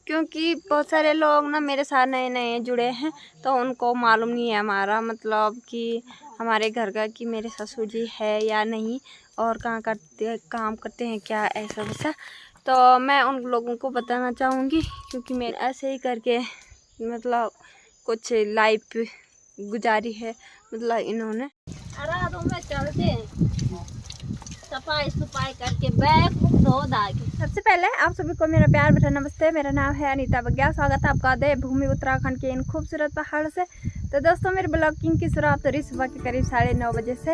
क्योंकि बहुत सारे लोग ना मेरे साथ नए नए जुड़े हैं, तो उनको मालूम नहीं है हमारा मतलब कि हमारे घर का कि मेरे ससुर जी है या नहीं और कहाँ करते काम करते हैं क्या ऐसा वैसा। तो मैं उन लोगों को बताना चाहूँगी क्योंकि मैं ऐसे ही करके मतलब कुछ लाइफ गुजारी है मतलब इन्होंने। अरे में चलते हैं सफाई सफाई करके बैग धो दागे। सबसे पहले आप सभी को मेरा प्यार भरा नमस्ते। मेरा नाम है अनीता बग्या। स्वागत है आपका देवभूमि उत्तराखंड के इन खूबसूरत पहाड़ से। तो दोस्तों मेरे ब्लॉगिंग की शुरुआत हो रही सुबह के करीब 9:30 बजे से।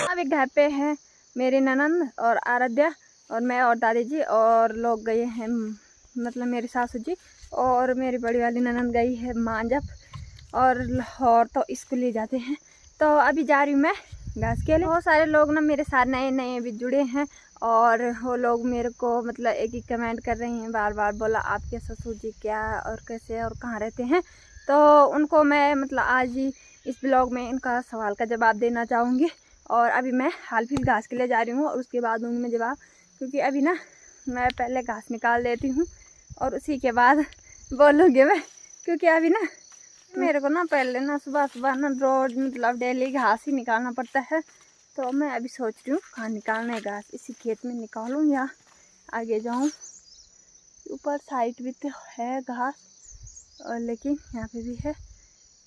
अभी घर पे हैं मेरी ननंद और आराध्या और मैं और दादी जी, और लोग गए हैं मतलब मेरी सासू जी और मेरी बड़ी वाली ननंद गई है मांजप और लाहौर, तो स्कूल ले जाते हैं। तो अभी जा रही हूँ मैं घास के लिए। बहुत सारे लोग ना मेरे साथ नए नए भी जुड़े हैं और वो लोग मेरे को मतलब एक ही कमेंट कर रहे हैं, बार बार बोला आपके ससुर जी क्या और कैसे और कहाँ रहते हैं। तो उनको मैं मतलब आज ही इस ब्लॉग में इनका सवाल का जवाब देना चाहूँगी। और अभी मैं हाल फिल घास के लिए जा रही हूँ और उसके बाद दूँगी मैं जवाब, क्योंकि अभी ना मैं पहले घास निकाल देती हूँ और उसी के बाद बोलूँगी मैं, क्योंकि अभी ना मेरे को ना पहले ना सुबह सुबह ना रोज मतलब डेली घास ही निकालना पड़ता है। तो मैं अभी सोच रही हूँ कहाँ निकालना है घास, इसी खेत में निकालूँ या आगे जाऊँ। ऊपर साइड भी तो है घास और लेकिन यहाँ पे भी है,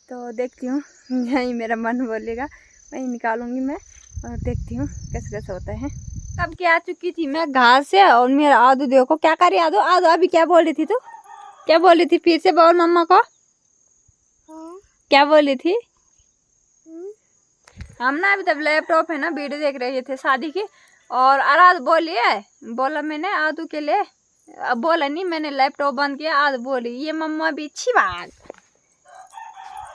तो देखती हूँ यही मेरा मन बोलेगा वहीं निकालूंगी मैं और देखती हूँ कैसे कैसे होता है। कब के आ चुकी थी मैं घास से और मेरा आदू देखो क्या कर रही। आदू आदू अभी क्या बोल रही थी तू? क्या बोल रही थी? फिर से बोल मम्मा को। क्या बोली थी? हम ना अभी तब लैपटॉप है ना वीडियो देख रहे थे शादी की, और आराध बोलिए बोला मैंने आदू के लिए, अब बोला नहीं मैंने लैपटॉप बंद किया। आदू बोली ये मम्मा भी अच्छी बात,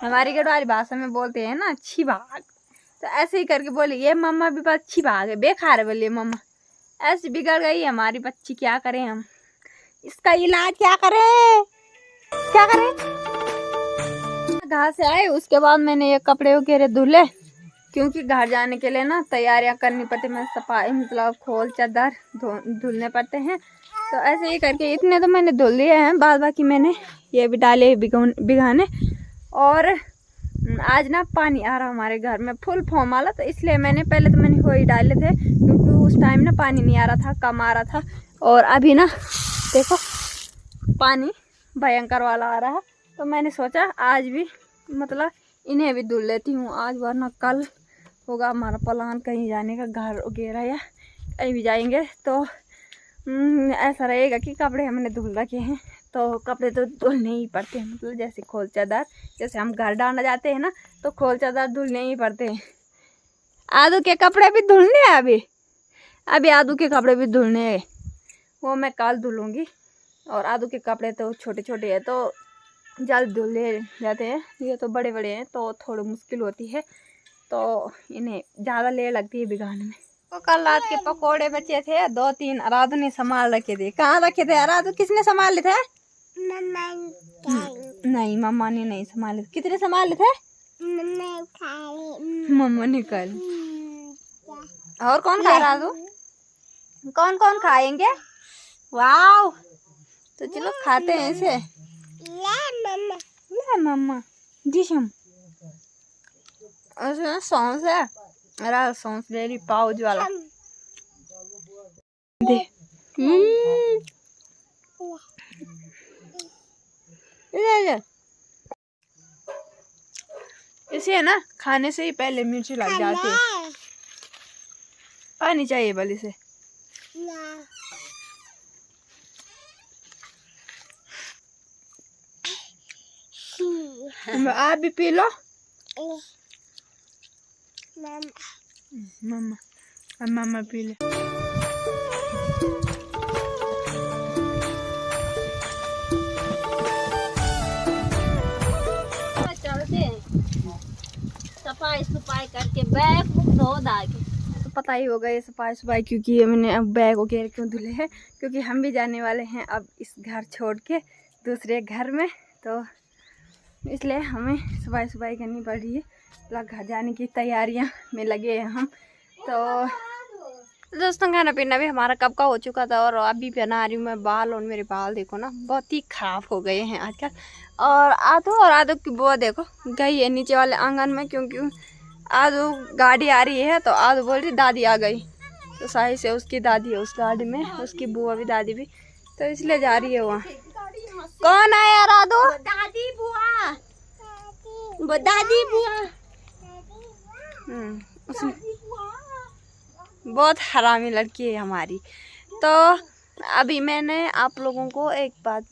हमारी गढ़वाली भाषा में बोलते हैं ना अच्छी बात, तो ऐसे ही करके बोली ये मम्मा भी अच्छी बात है। बेकार बोलिए मम्मा, ऐसी बिगड़ गई हमारी बच्ची, क्या करें हम इसका इलाज, क्या करें क्या करें। घास से आए उसके बाद मैंने ये कपड़े वगैरह धुले, क्योंकि घर जाने के लिए ना तैयारियां करनी पड़ती, मैं सफाई मतलब खोल चादर धुलने पड़ते हैं। तो ऐसे ही करके इतने तो मैंने धुल दिए हैं, बाद बाकी मैंने ये भी डाले भिगाने। और आज ना पानी आ रहा हमारे घर में फुल फॉर्म वाला, तो इसलिए मैंने पहले तो मैंने वही डाले थे क्योंकि उस टाइम ना पानी नहीं आ रहा था, कम आ रहा था। और अभी ना देखो पानी भयंकर वाला आ रहा है, तो मैंने सोचा आज भी मतलब इन्हें भी धुल लेती हूँ आज, वरना कल होगा हमारा प्लान कहीं जाने का, घर वगैरह या कहीं भी जाएंगे तो ऐसा रहेगा कि कपड़े हमने धुल रखे हैं तो कपड़े तो धुलने ही पड़ते हैं। मतलब जैसे खोल चादर, जैसे हम घर डालना जाते हैं ना तो खोल चादर धुलने ही पड़ते हैं। आदू के कपड़े भी धुलने हैं, अभी आदू के कपड़े भी धुलने हैं, वो मैं कल धुलूँगी। और आदू के कपड़े तो छोटे छोटे हैं तो जल्द धुले जाते हैं, ये तो बड़े बड़े हैं तो थोड़ी मुश्किल होती है, तो इन्हें ज़्यादा लेट लगती है भिगाने में। तो कल रात के पकोड़े बचे थे 2-3, अराधू ने संभाल रखे थे। कहाँ रखे थे अराधू? किसने संभाले थे? नहीं मम्मा ने नहीं संभाले। कितने संभाले थे? मम्मा ने कल। और कौन खा रहा तू? कौन कौन खाएंगे? वाव, तो चलो खाते हैं इसे। ले मम्मा डिशम उसमें सॉस है, अरे सॉस ले रही पाउच वाला दे। ले इसे है ना खाने से ही पहले मिर्ची लग जाती है, पानी चाहिए बली से। आप भी पी लो मम्मा, मम्मा पी ले। चलते हैं सफाई सफाई करके बैग धो दागे। तो पता ही होगा ये सफाई सफाई क्योंकि मैंने अब बैग वगैरह क्यों धुले हैं, क्योंकि हम भी जाने वाले हैं अब इस घर छोड़ के दूसरे घर में, तो इसलिए हमें सफाई सफाई करनी पड़ रही है। मतलब घर जाने की तैयारियां में लगे हैं हम। तो तो दोस्तों खाना पीना भी हमारा कब का हो चुका था और अभी बना रही हूँ मैं बाल। और मेरे बाल देखो ना बहुत ही खराब हो गए हैं आजकल। और आदो की बुआ देखो गई है नीचे वाले आंगन में, क्योंकि आदो गाड़ी आ रही है तो आदो बोल रही दादी आ गई। तो साही से उसकी दादी है उस गाड़ी में, उसकी बुआ भी दादी भी, तो इसलिए जा रही है वहाँ। कौन आया आदो? दादी बुआ। दादी बुआ। बहुत हरामी लड़की है हमारी। तो अभी मैंने आप लोगों को एक बात,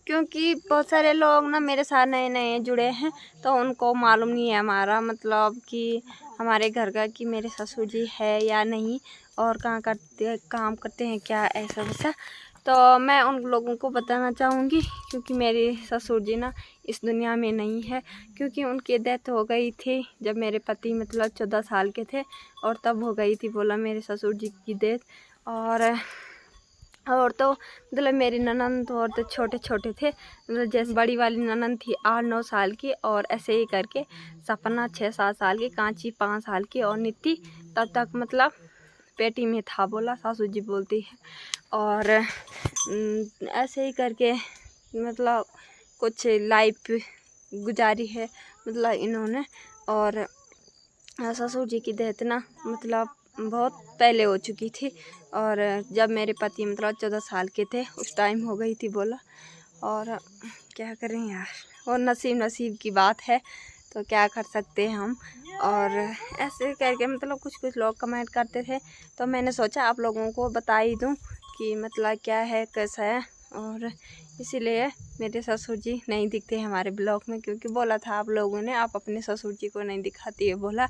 क्योंकि बहुत सारे लोग ना मेरे साथ नए नए जुड़े हैं तो उनको मालूम नहीं है हमारा मतलब कि हमारे घर का कि मेरे ससुर जी है या नहीं और कहाँ करते काम करते हैं क्या ऐसा वैसा। तो मैं उन लोगों को बताना चाहूँगी, क्योंकि मेरे ससुर जी ना इस दुनिया में नहीं है, क्योंकि उनकी डेथ हो गई थी जब मेरे पति मतलब 14 साल के थे और तब हो गई थी बोला मेरे ससुर जी की डेथ। और तो मतलब मेरी ननंद और तो छोटे छोटे थे, मतलब जैसे बड़ी वाली ननंद थी 8-9 साल की, और ऐसे ही करके सपना 6-7 साल की, कांची 5 साल की और नित्ती तब तक मतलब पेटी में था बोला सासू जी बोलती है। और ऐसे ही करके मतलब कुछ लाइफ गुजारी है मतलब इन्होंने। और ससुर जी की डेथ ना मतलब बहुत पहले हो चुकी थी, और जब मेरे पति मतलब 14 साल के थे उस टाइम हो गई थी बोला। और क्या करें यार, और नसीब की बात है तो क्या कर सकते हैं हम। और ऐसे करके मतलब कुछ लोग कमेंट करते थे तो मैंने सोचा आप लोगों को बता ही दूँ कि मतलब क्या है कैसा है। और इसीलिए मेरे ससुर जी नहीं दिखते हमारे ब्लॉग में, क्योंकि बोला था आप लोगों ने आप अपने ससुर जी को नहीं दिखाती है बोला,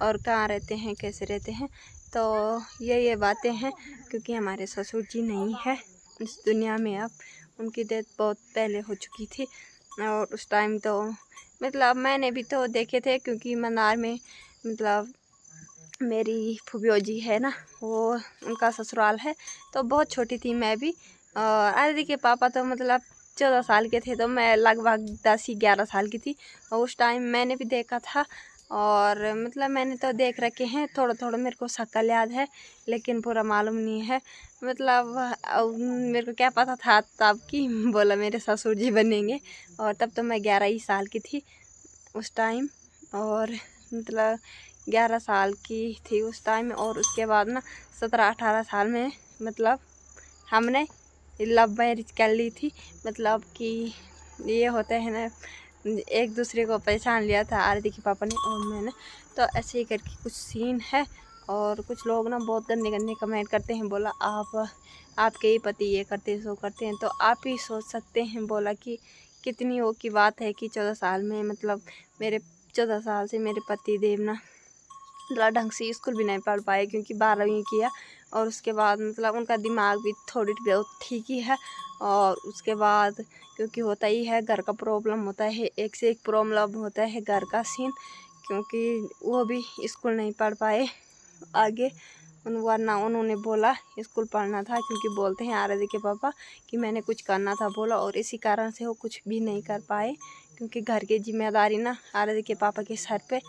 और कहाँ रहते हैं कैसे रहते हैं। तो ये बातें हैं, क्योंकि हमारे ससुर जी नहीं है इस दुनिया में अब, उनकी डेथ बहुत पहले हो चुकी थी। और उस टाइम तो मतलब मैंने भी तो देखे थे, क्योंकि मनार में मतलब मेरी फूफियो जी है ना वो उनका ससुराल है, तो बहुत छोटी थी मैं भी। और आदि के पापा तो मतलब 14 साल के थे तो मैं लगभग 10-11 साल की थी, और उस टाइम मैंने भी देखा था। और मतलब मैंने तो देख रखे हैं थोड़ा मेरे को शक्ल याद है, लेकिन पूरा मालूम नहीं है। मतलब मेरे को क्या पता था तब कि बोला मेरे ससुर जी बनेंगे, और तब तो मैं 11 ही साल की थी उस टाइम। और मतलब 11 साल की थी उस टाइम। और उसके बाद ना 17-18 साल में मतलब हमने लव मैरिज कर ली थी, मतलब कि ये होता है ना एक दूसरे को पहचान लिया था आरती के पापा ने और मैंने। तो ऐसे ही करके कुछ सीन है। और कुछ लोग ना बहुत गंदे कमेंट करते हैं बोला आपके ही पति ये करते हैं सो करते हैं, तो आप ही सोच सकते हैं बोला कि कितनी वो की बात है कि 14 साल में मतलब मेरे 14 साल से मेरे पति देव ना मतलब ढंग से स्कूल भी नहीं पढ़ पाए, क्योंकि 12वीं किया। और उसके बाद मतलब उनका दिमाग भी थोड़ी बहुत ठीक ही है। और उसके बाद क्योंकि होता ही है घर का प्रॉब्लम होता है, एक से एक प्रॉब्लम होता है घर का सीन, क्योंकि वो भी स्कूल नहीं पढ़ पाए आगे, वरना उन्होंने बोला स्कूल पढ़ना था, क्योंकि बोलते हैं आरती के पापा कि मैंने कुछ करना था बोला, और इसी कारण से वो कुछ भी नहीं कर पाए, क्योंकि घर की जिम्मेदारी ना आरती के पापा के सर पे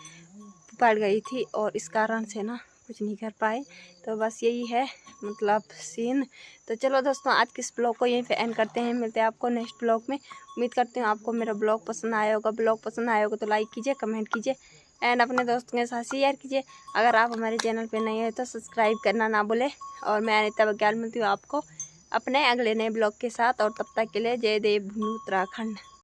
पड़ गई थी, और इस कारण से ना कुछ नहीं कर पाए। तो बस यही है मतलब सीन। तो चलो दोस्तों आज के इस ब्लॉग को यहीं पे एंड करते हैं, मिलते हैं आपको नेक्स्ट ब्लॉग में। उम्मीद करती हूँ आपको मेरा ब्लॉग पसंद आया होगा। ब्लॉग पसंद आया होगा तो लाइक कीजिए, कमेंट कीजिए एंड अपने दोस्तों के साथ शेयर कीजिए। अगर आप हमारे चैनल पे नए हैं तो सब्सक्राइब करना ना भूलें। और मैं अनिता बग्याल मिलती हूँ आपको अपने अगले नए ब्लॉग के साथ, और तब तक के लिए जय देव भूमि उत्तराखंड।